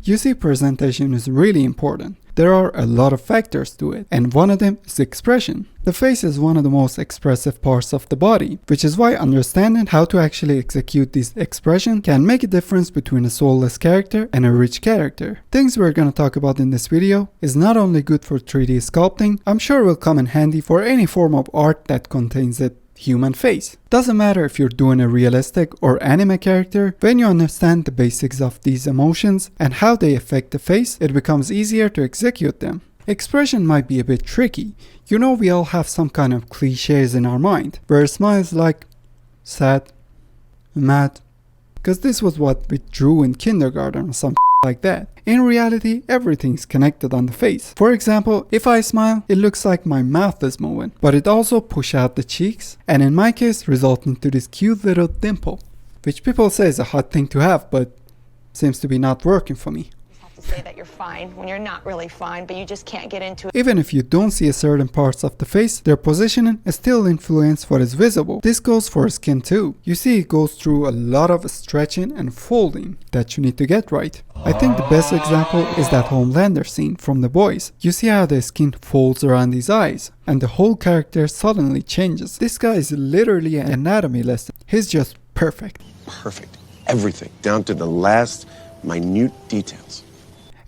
You see, presentation is really important. There are a lot of factors to it, and one of them is expression. The face is one of the most expressive parts of the body, which is why understanding how to actually execute this expression can make a difference between a soulless character and a rich character. Things we're gonna talk about in this video is not only good for 3D sculpting, I'm sure will come in handy for any form of art that contains a human face. Doesn't matter if you're doing a realistic or anime character, when you understand the basics of these emotions and how they affect the face, it becomes easier to execute them. Expression might be a bit tricky. You know, we all have some kind of cliches in our mind, where a smile is like sad, mad, because this was what we drew in kindergarten or something like that. In reality, everything's connected on the face. For example, if I smile, it looks like my mouth is moving, but it also pushes out the cheeks, and in my case resulting to this cute little dimple, which people say is a hot thing to have, but seems to be not working for me. Say that you're fine when you're not really fine, but you just can't get into it. Even if you don't see certain parts of the face, their positioning is still influence what is visible. This goes for skin too. You see, it goes through a lot of stretching and folding that you need to get right. I think the best example is that Homelander scene from The Boys. You see how the skin folds around his eyes, and the whole character suddenly changes. This guy is literally an anatomy lesson. He's just perfect. Perfect. Everything, down to the last minute details.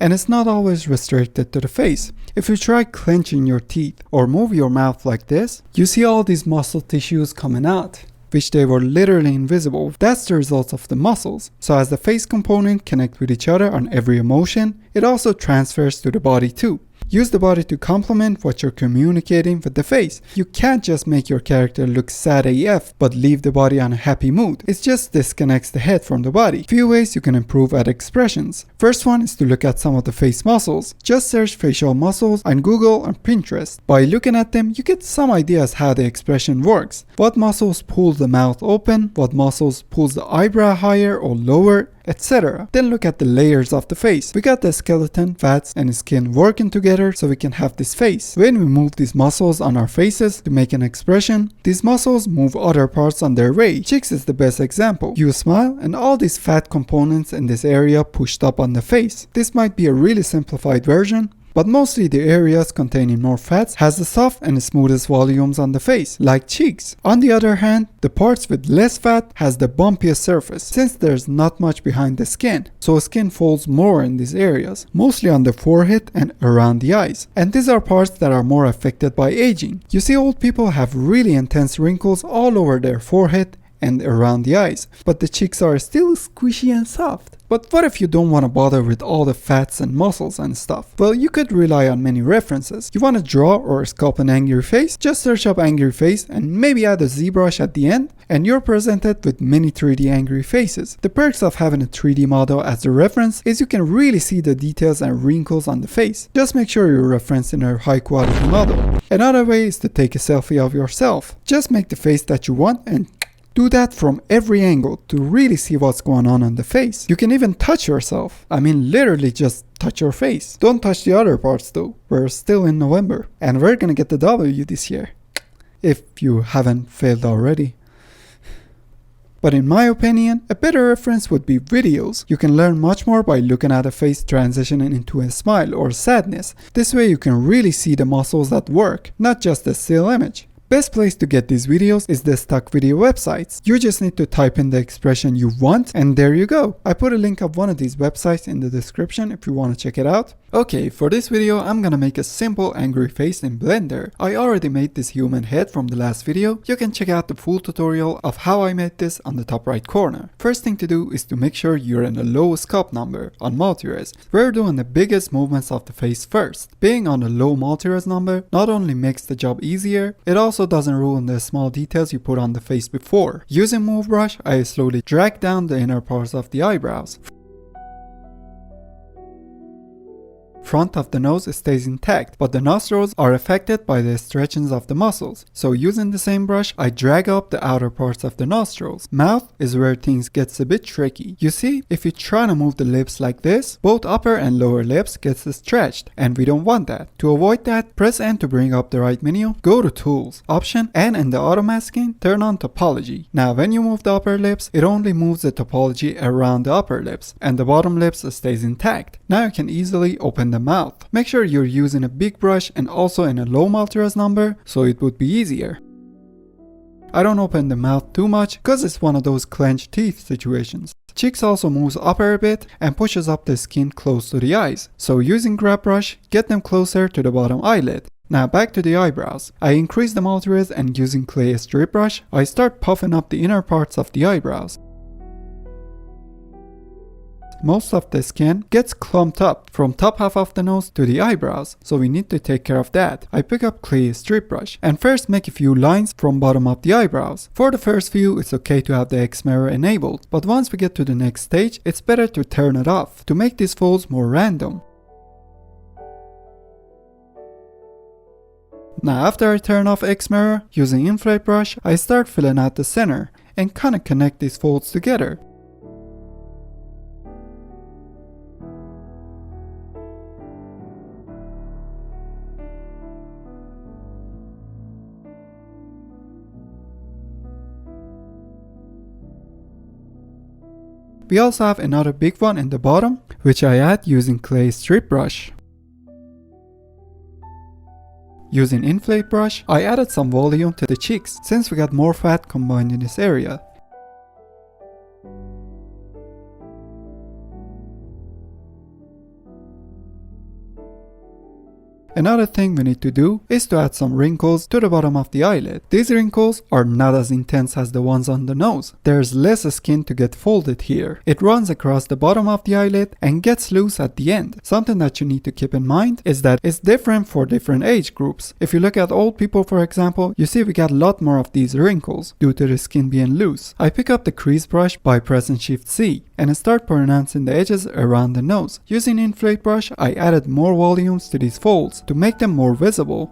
And it's not always restricted to the face. If you try clenching your teeth or move your mouth like this, you see all these muscle tissues coming out, which they were literally invisible. That's the result of the muscles. So as the face component connect with each other on every emotion, it also transfers to the body too. Use the body to complement what you're communicating with the face. You can't just make your character look sad AF but leave the body on a happy mood. It just disconnects the head from the body. Few ways you can improve at expressions. First one is to look at some of the face muscles. Just search facial muscles on Google and Pinterest. By looking at them, you get some ideas how the expression works. What muscles pull the mouth open, what muscles pulls the eyebrow higher or lower, etc. Then look at the layers of the face. We got the skeleton, fats, and skin working together so we can have this face. When we move these muscles on our faces to make an expression, these muscles move other parts on their way. Cheeks is the best example. You smile and all these fat components in this area pushed up on the face. This might be a really simplified version, but mostly the areas containing more fats has the soft and smoothest volumes on the face, like cheeks. On the other hand, the parts with less fat has the bumpiest surface, since there's not much behind the skin, so skin folds more in these areas, mostly on the forehead and around the eyes. And these are parts that are more affected by aging. You see, old people have really intense wrinkles all over their forehead and around the eyes, but the cheeks are still squishy and soft. But what if you don't want to bother with all the fats and muscles and stuff? Well, you could rely on many references. You want to draw or sculpt an angry face? Just search up angry face and maybe add a ZBrush at the end, and you're presented with many 3D angry faces. The perks of having a 3D model as a reference is you can really see the details and wrinkles on the face. Just make sure you're referencing a high quality model. Another way is to take a selfie of yourself. Just make the face that you want and do that from every angle to really see what's going on the face. You can even touch yourself. I mean, literally just touch your face. Don't touch the other parts though. We're still in November and we're gonna get the W this year, if you haven't failed already. But in my opinion, a better reference would be videos. You can learn much more by looking at a face transitioning into a smile or sadness. This way you can really see the muscles that work, not just a still image. Best place to get these videos is the stock video websites. You just need to type in the expression you want and there you go. I put a link of one of these websites in the description if you want to check it out. Okay, for this video I'm gonna make a simple angry face in Blender. I already made this human head from the last video. You can check out the full tutorial of how I made this on the top right corner. First thing to do is to make sure you're in a low sculpt number on multi-res. We're doing the biggest movements of the face first. Being on a low multi-res number not only makes the job easier, it also doesn't ruin the small details you put on the face before. Using move brush, I slowly drag down the inner parts of the eyebrows. front of the nose stays intact, but the nostrils are affected by the stretchings of the muscles. So using the same brush, I drag up the outer parts of the nostrils. Mouth is where things gets a bit tricky. You see, if you try to move the lips like this, both upper and lower lips gets stretched, and we don't want that. To avoid that, press N to bring up the right menu, go to Tools, Option, and in the auto masking, turn on Topology. Now when you move the upper lips, it only moves the topology around the upper lips, and the bottom lips stays intact. Now you can easily open the mouth. Make sure you're using a big brush and also in a low multi-res number, so it would be easier. I don't open the mouth too much cause it's one of those clenched teeth situations. Cheeks also moves upper a bit and pushes up the skin close to the eyes. So using grab brush, get them closer to the bottom eyelid. Now back to the eyebrows. I increase the multi-res and using clay strip brush, I start puffing up the inner parts of the eyebrows. Most of the skin gets clumped up from top half of the nose to the eyebrows, so we need to take care of that. I pick up clay strip brush and first make a few lines from bottom of the eyebrows. For the first few, it's okay to have the X mirror enabled, but once we get to the next stage, it's better to turn it off to make these folds more random. Now after I turn off X mirror, using inflate brush, I start filling out the center and kinda connect these folds together. We also have another big one in the bottom, which I add using clay strip brush. Using inflate brush, I added some volume to the cheeks since we got more fat combined in this area. Another thing we need to do is to add some wrinkles to the bottom of the eyelid. These wrinkles are not as intense as the ones on the nose. There's less skin to get folded here. It runs across the bottom of the eyelid and gets loose at the end. Something that you need to keep in mind is that it's different for different age groups. If you look at old people for example, you see we got a lot more of these wrinkles due to the skin being loose. I pick up the crease brush by pressing Shift C and start pronouncing the edges around the nose. Using inflate brush, I added more volumes to these folds to make them more visible.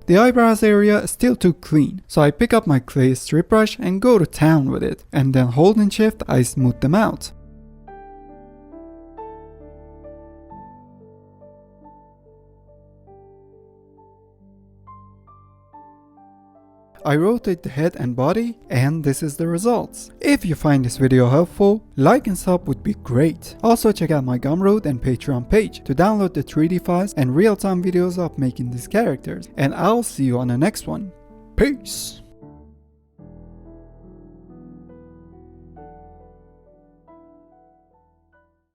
The eyebrows area is still too clean, so I pick up my clay strip brush and go to town with it, and then holding shift I smooth them out. I rotate the head and body, and this is the results. If you find this video helpful, like and sub would be great. Also check out my Gumroad and Patreon page to download the 3D files and real-time videos of making these characters. And I'll see you on the next one. Peace!